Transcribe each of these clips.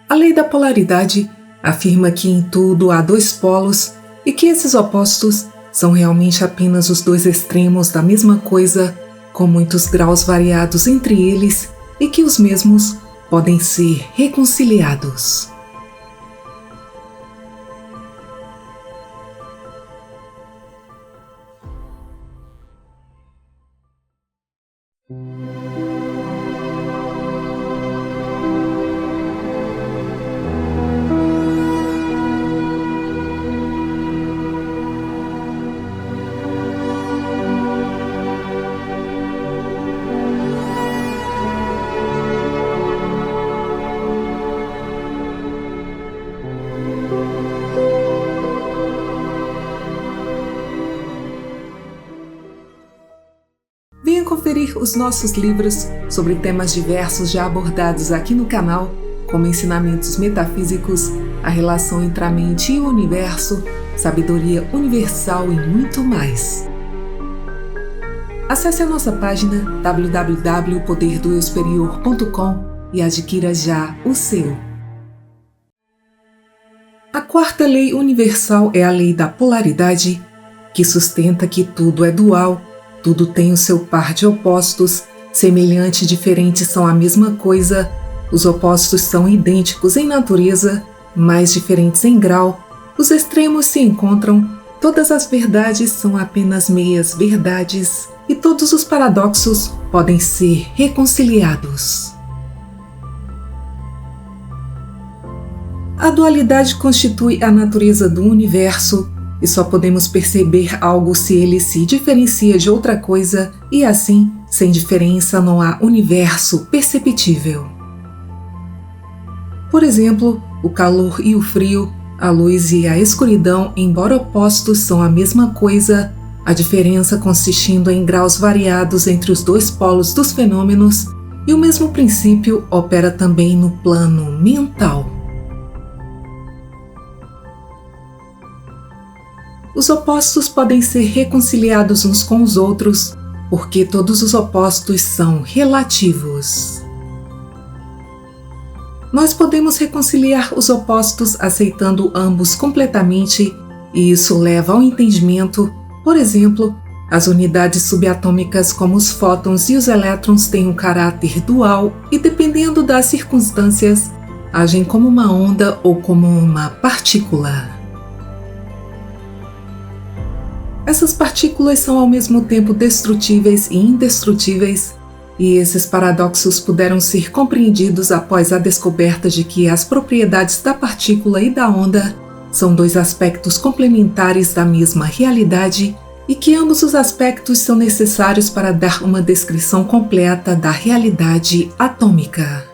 A lei da polaridade afirma que em tudo há dois polos e que esses opostos são realmente apenas os dois extremos da mesma coisa, com muitos graus variados entre eles e que os mesmos podem ser reconciliados. Venha conferir os nossos livros sobre temas diversos já abordados aqui no canal, como ensinamentos metafísicos, a relação entre a mente e o universo, sabedoria universal e muito mais. Acesse a nossa página www.poderdoeusuperior.com e adquira já o seu. A quarta lei universal é a lei da polaridade, que sustenta que tudo é dual. Tudo tem o seu par de opostos, semelhante e diferente são a mesma coisa, os opostos são idênticos em natureza, mas diferentes em grau, os extremos se encontram, todas as verdades são apenas meias verdades e todos os paradoxos podem ser reconciliados. A dualidade constitui a natureza do universo, e só podemos perceber algo se ele se diferencia de outra coisa, e assim, sem diferença, não há universo perceptível. Por exemplo, o calor e o frio, a luz e a escuridão, embora opostos, são a mesma coisa, a diferença consistindo em graus variados entre os dois polos dos fenômenos, e o mesmo princípio opera também no plano mental. Os opostos podem ser reconciliados uns com os outros, porque todos os opostos são relativos. Nós podemos reconciliar os opostos aceitando ambos completamente, e isso leva ao entendimento, por exemplo, as unidades subatômicas como os fótons e os elétrons têm um caráter dual e, dependendo das circunstâncias, agem como uma onda ou como uma partícula. Essas partículas são ao mesmo tempo destrutíveis e indestrutíveis, e esses paradoxos puderam ser compreendidos após a descoberta de que as propriedades da partícula e da onda são dois aspectos complementares da mesma realidade e que ambos os aspectos são necessários para dar uma descrição completa da realidade atômica.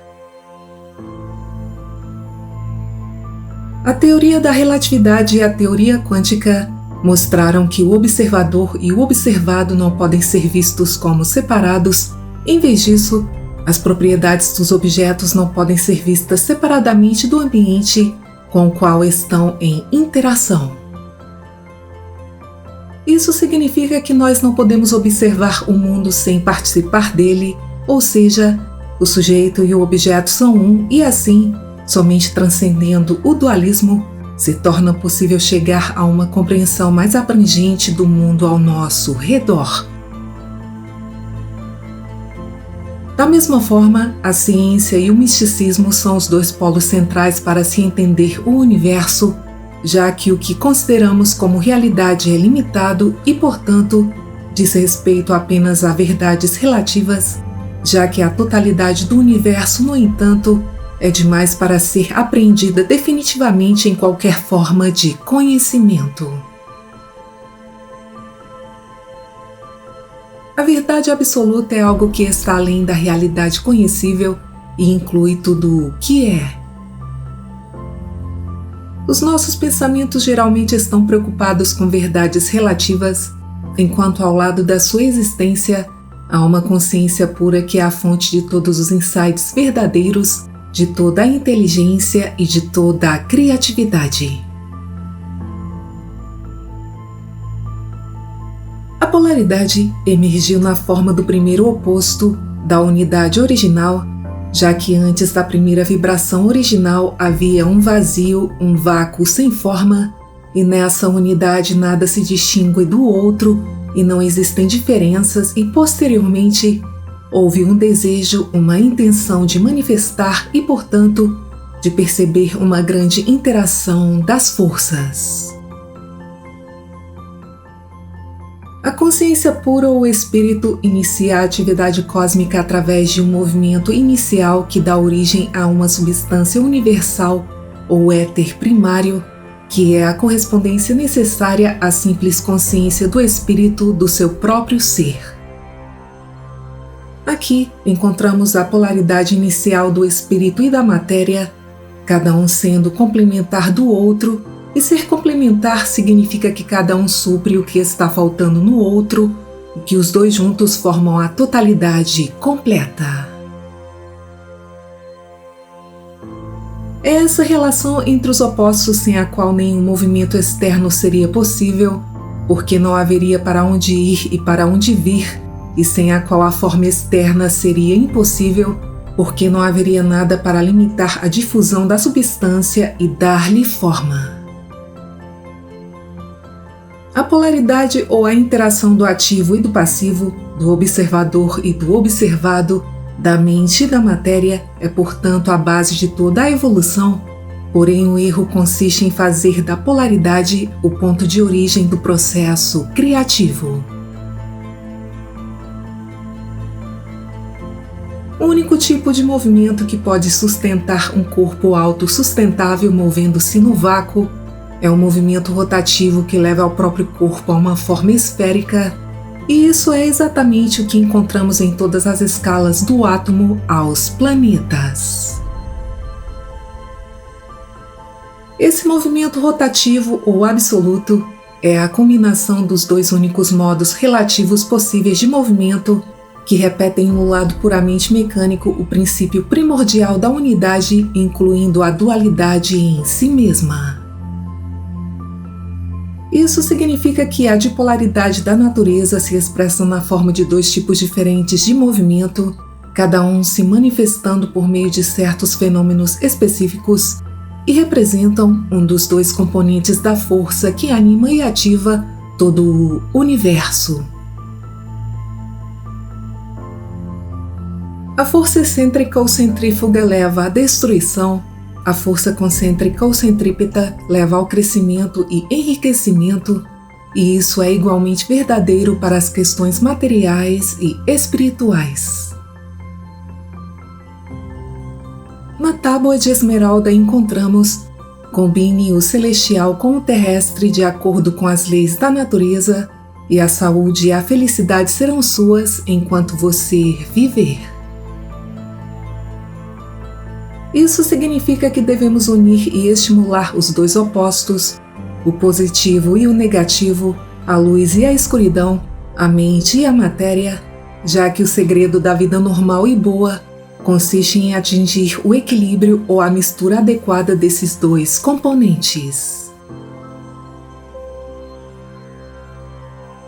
A teoria da relatividade e a teoria quântica mostraram que o observador e o observado não podem ser vistos como separados. Em vez disso, as propriedades dos objetos não podem ser vistas separadamente do ambiente com o qual estão em interação. Isso significa que nós não podemos observar o mundo sem participar dele, ou seja, o sujeito e o objeto são um e assim, somente transcendendo o dualismo, se torna possível chegar a uma compreensão mais abrangente do mundo ao nosso redor. Da mesma forma, a ciência e o misticismo são os dois polos centrais para se entender o universo, já que o que consideramos como realidade é limitado e, portanto, diz respeito apenas a verdades relativas, já que a totalidade do universo, no entanto, é demais para ser apreendida definitivamente em qualquer forma de conhecimento. A verdade absoluta é algo que está além da realidade conhecível e inclui tudo o que é. Os nossos pensamentos geralmente estão preocupados com verdades relativas, enquanto ao lado da sua existência há uma consciência pura que é a fonte de todos os insights verdadeiros, de toda a inteligência e de toda a criatividade. A polaridade emergiu na forma do primeiro oposto, da unidade original, já que antes da primeira vibração original havia um vazio, um vácuo sem forma, e nessa unidade nada se distingue do outro e não existem diferenças, e posteriormente houve um desejo, uma intenção de manifestar e, portanto, de perceber uma grande interação das forças. A consciência pura ou espírito inicia a atividade cósmica através de um movimento inicial que dá origem a uma substância universal ou éter primário, que é a correspondência necessária à simples consciência do espírito do seu próprio ser. Aqui encontramos a polaridade inicial do espírito e da matéria, cada um sendo complementar do outro, e ser complementar significa que cada um supre o que está faltando no outro e que os dois juntos formam a totalidade completa. É essa relação entre os opostos sem a qual nenhum movimento externo seria possível, porque não haveria para onde ir e para onde vir, e sem a qual a forma externa seria impossível, porque não haveria nada para limitar a difusão da substância e dar-lhe forma. A polaridade ou a interação do ativo e do passivo, do observador e do observado, da mente e da matéria é, portanto, a base de toda a evolução, porém o erro consiste em fazer da polaridade o ponto de origem do processo criativo. O único tipo de movimento que pode sustentar um corpo autossustentável movendo-se no vácuo é o movimento rotativo que leva ao próprio corpo a uma forma esférica, e isso é exatamente o que encontramos em todas as escalas do átomo aos planetas. Esse movimento rotativo ou absoluto é a combinação dos dois únicos modos relativos possíveis de movimento que repetem no lado puramente mecânico o princípio primordial da unidade, incluindo a dualidade em si mesma. Isso significa que a dipolaridade da natureza se expressa na forma de dois tipos diferentes de movimento, cada um se manifestando por meio de certos fenômenos específicos e representam um dos dois componentes da força que anima e ativa todo o universo. A força excêntrica ou centrífuga leva à destruição. A força concêntrica ou centrípeta leva ao crescimento e enriquecimento, e isso é igualmente verdadeiro para as questões materiais e espirituais. Na tábua de esmeralda encontramos: combine o celestial com o terrestre de acordo com as leis da natureza, e a saúde e a felicidade serão suas enquanto você viver. Isso significa que devemos unir e estimular os dois opostos, o positivo e o negativo, a luz e a escuridão, a mente e a matéria, já que o segredo da vida normal e boa consiste em atingir o equilíbrio ou a mistura adequada desses dois componentes.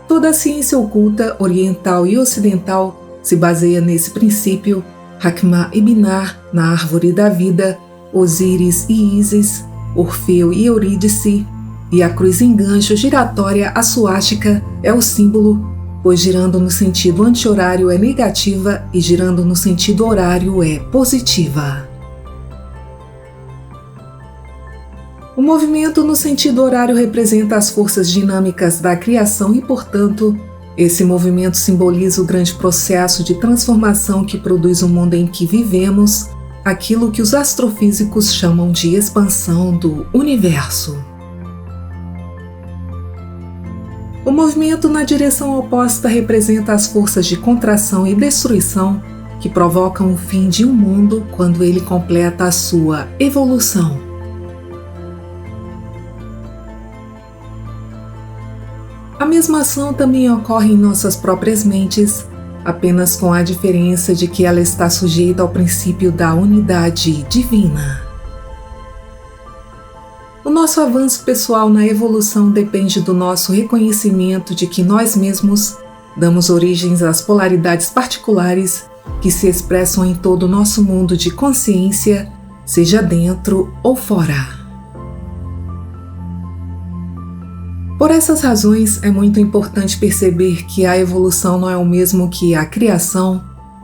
Toda a ciência oculta, oriental e ocidental, se baseia nesse princípio. Hakma e Binar, na árvore da vida, Osíris e Ísis, Orfeu e Eurídice, e a cruz em gancho giratória, a suástica, é o símbolo, pois girando no sentido anti-horário é negativa e girando no sentido horário é positiva. O movimento no sentido horário representa as forças dinâmicas da criação e, portanto, esse movimento simboliza o grande processo de transformação que produz o mundo em que vivemos, aquilo que os astrofísicos chamam de expansão do universo. O movimento na direção oposta representa as forças de contração e destruição que provocam o fim de um mundo quando ele completa a sua evolução. A mesma ação também ocorre em nossas próprias mentes, apenas com a diferença de que ela está sujeita ao princípio da unidade divina. O nosso avanço pessoal na evolução depende do nosso reconhecimento de que nós mesmos damos origens às polaridades particulares que se expressam em todo o nosso mundo de consciência, seja dentro ou fora. Por essas razões, é muito importante perceber que a evolução não é o mesmo que a criação.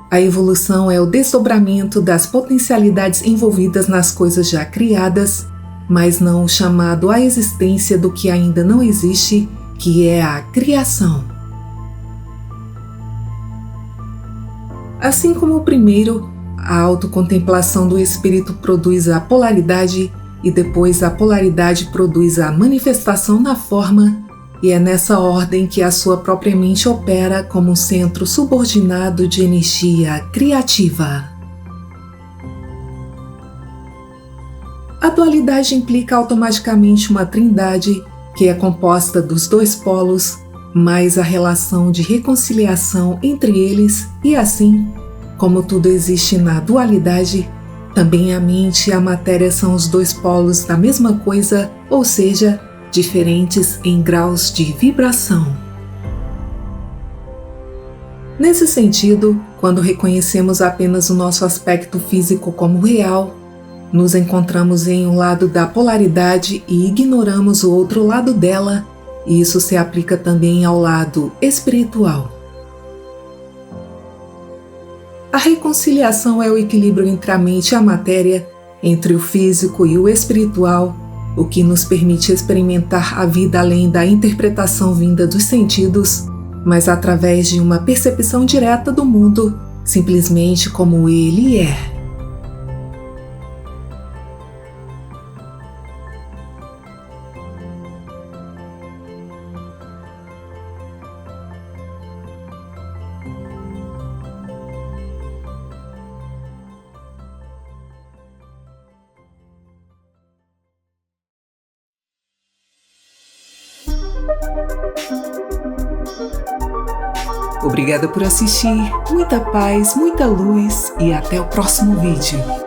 A evolução é o desdobramento das potencialidades envolvidas nas coisas já criadas, mas não o chamado à existência do que ainda não existe, que é a criação. Assim como o primeiro, a autocontemplação do espírito produz a polaridade e depois a polaridade produz a manifestação na forma, e é nessa ordem que a sua própria mente opera como um centro subordinado de energia criativa. A dualidade implica automaticamente uma trindade, que é composta dos dois polos, mais a relação de reconciliação entre eles, e assim, como tudo existe na dualidade, também a mente e a matéria são os dois polos da mesma coisa, ou seja, diferentes em graus de vibração. Nesse sentido, quando reconhecemos apenas o nosso aspecto físico como real, nos encontramos em um lado da polaridade e ignoramos o outro lado dela, e isso se aplica também ao lado espiritual. A reconciliação é o equilíbrio entre a mente e a matéria, entre o físico e o espiritual, o que nos permite experimentar a vida além da interpretação vinda dos sentidos, mas através de uma percepção direta do mundo, simplesmente como ele é. Obrigada por assistir, muita paz, muita luz e até o próximo vídeo.